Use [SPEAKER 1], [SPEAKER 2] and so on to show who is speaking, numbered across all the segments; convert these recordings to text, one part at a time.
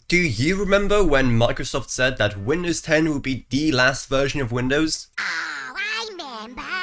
[SPEAKER 1] Do you remember when Microsoft said that Windows 10 would be the last version of Windows?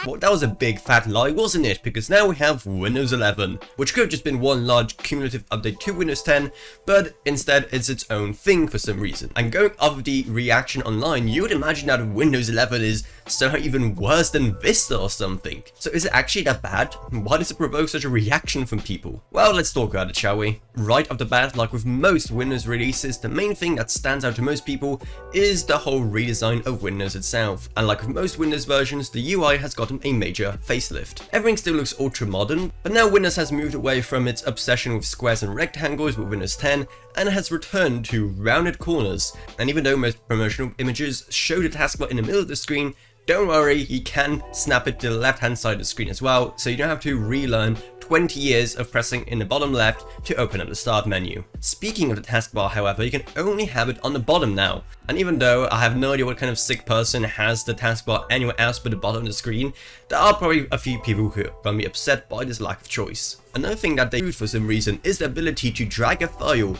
[SPEAKER 1] Well, that was a big fat lie, wasn't it? Because now we have Windows 11, which could have just been one large cumulative update to Windows 10, but instead it's its own thing for some reason. And going off of the reaction online, you would imagine that Windows 11 is somehow even worse than Vista or something. So is it actually that bad? Why does it provoke such a reaction from people? Well, let's talk about it, shall we? Right off the bat, like with most Windows releases, the main thing that stands out to most people is the whole redesign of Windows itself. And like with most Windows versions, the UI has gotten a major facelift. Everything still looks ultra modern, but now Windows has moved away from its obsession with squares and rectangles with Windows 10 and has returned to rounded corners. And even though most promotional images show the taskbar in the middle of the screen, don't worry, you can snap it to the left hand side of the screen as well, so you don't have to relearn 20 years of pressing in the bottom left to open up the start menu. Speaking of the taskbar, however, you can only have it on the bottom now. And even though I have no idea what kind of sick person has the taskbar anywhere else but the bottom of the screen, there are probably a few people who are going to be upset by this lack of choice. Another thing that they do for some reason is the ability to drag a file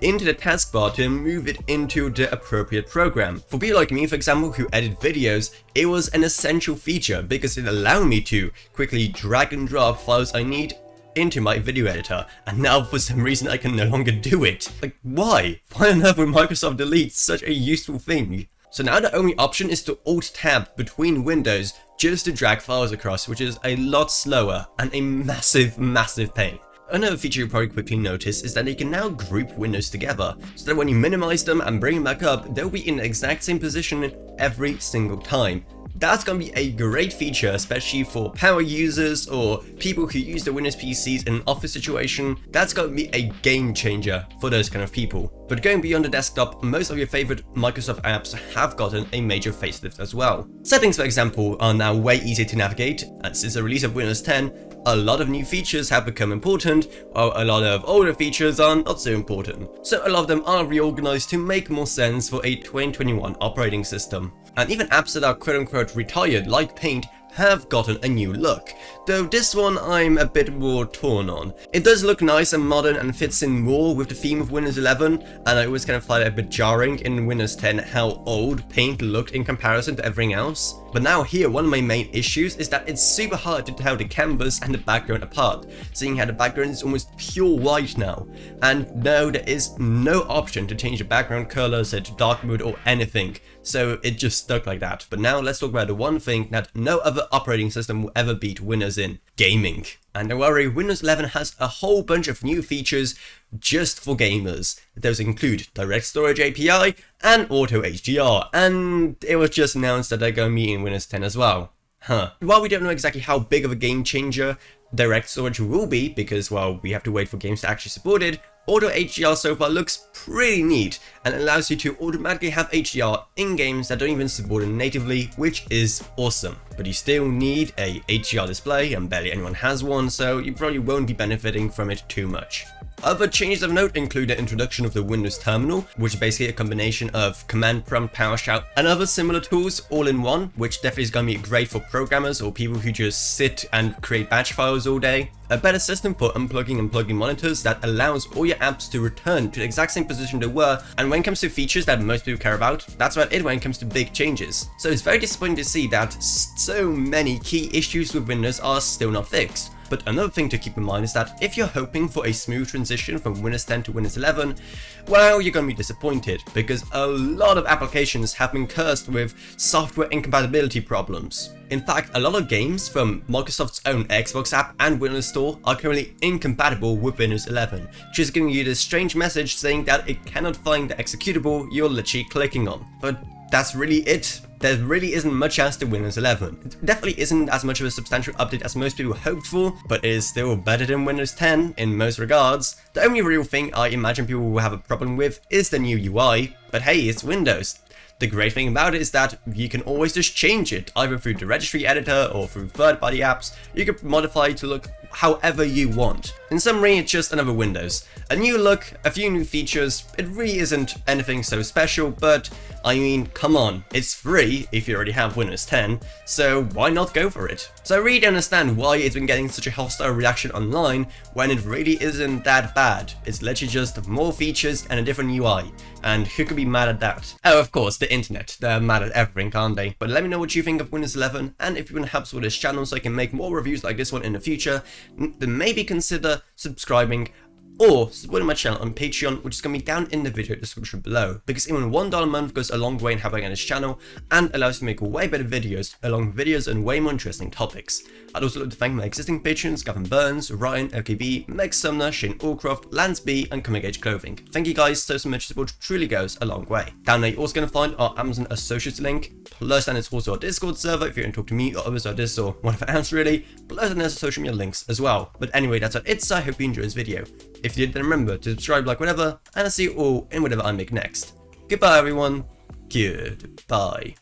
[SPEAKER 1] into the taskbar to move it into the appropriate program. For people like me, for example, who edit videos, it was an essential feature because it allowed me to quickly drag and drop files I need into my video editor, and now for some reason I can no longer do it. Like, why? Why on earth would Microsoft delete such a useful thing? So now the only option is to alt-tab between windows just to drag files across, which is a lot slower and a massive pain. Another feature you'll probably quickly notice is that you can now group windows together, so that when you minimize them and bring them back up, they'll be in the exact same position every single time. That's going to be a great feature, especially for power users or people who use the Windows PCs in an office situation. That's going to be a game changer for those kind of people. But going beyond the desktop, most of your favorite Microsoft apps have gotten a major facelift as well. Settings, for example, are now way easier to navigate, and since the release of Windows 10, a lot of new features have become important, while a lot of older features are not so important. So a lot of them are reorganized to make more sense for a 2021 operating system. And even apps that are quote-unquote retired, like Paint, have gotten a new look, though this one I'm a bit more torn on. It does look nice and modern and fits in more with the theme of Windows 11, and I always kind of find it a bit jarring in Windows 10 how old Paint looked in comparison to everything else. But now here, one of my main issues is that it's super hard to tell the canvas and the background apart, seeing how the background is almost pure white now. And no, there is no option to change the background color, set to dark mode or anything, so it just stuck like that. But now let's talk about the one thing that no other operating system will ever beat Windows in: gaming. And don't worry, Windows 11 has a whole bunch of new features just for gamers. Those include Direct Storage API and Auto HDR, and it was just announced that they're going to be in Windows 10 as well. While we don't know exactly how big of a game changer Direct Storage will be, because, well, we have to wait for games to actually support it, Auto HDR so far looks pretty neat and allows you to automatically have HDR in games that don't even support it natively, which is awesome. But you still need a HDR display, and barely anyone has one, so you probably won't be benefiting from it too much. Other changes of note include the introduction of the Windows Terminal, which is basically a combination of Command Prompt, PowerShell, and other similar tools all in one, which definitely is going to be great for programmers or people who just sit and create batch files all day. A better system for unplugging and plugging monitors that allows all your apps to return to the exact same position they were, and when it comes to features that most people care about, that's about it when it comes to big changes. So it's very disappointing to see that so many key issues with Windows are still not fixed. But another thing to keep in mind is that if you're hoping for a smooth transition from Windows 10 to Windows 11, well, you're going to be disappointed, because a lot of applications have been cursed with software incompatibility problems. In fact, a lot of games from Microsoft's own Xbox app and Windows Store are currently incompatible with Windows 11, which is giving you this strange message saying that it cannot find the executable you're literally clicking on. But that's really it. There really isn't much else to Windows 11. It definitely isn't as much of a substantial update as most people hoped for, but it is still better than Windows 10 in most regards. The only real thing I imagine people will have a problem with is the new UI, but hey, it's Windows. The great thing about it is that you can always just change it, either through the registry editor or through third-party apps. You can modify it to look however you want. In summary, it's just another Windows. A new look, a few new features. It really isn't anything so special, but I mean, come on, it's free if you already have Windows 10, so why not go for it? So I really don't understand why it's been getting such a hostile reaction online when it really isn't that bad. It's literally just more features and a different UI. And who could be mad at that? Oh, of course, the internet. They're mad at everything, can't they? But let me know what you think of Windows 11, and if you want to help support this channel so I can make more reviews like this one in the future, then maybe consider subscribing or supporting my channel on Patreon, which is going to be down in the video description below, because even $1 a month goes a long way in helping out this channel and allows you to make way better videos, along with videos on way more interesting topics. I'd also like to thank my existing patrons, Gavin Burns, Ryan, LKB, Meg Sumner, Shane Allcroft, Lance B, and Comic Age Clothing. Thank you guys so much, support truly goes a long way. Down there you're also going to find our Amazon Associates link, plus then it's also our Discord server if you want to talk to me or others about this or whatever else really, plus then there's social media links as well. But anyway, that's what it's, I hope you enjoyed this video. If you did, then remember to subscribe, like, whatever, and I'll see you all in whatever I make next. Goodbye everyone, goodbye.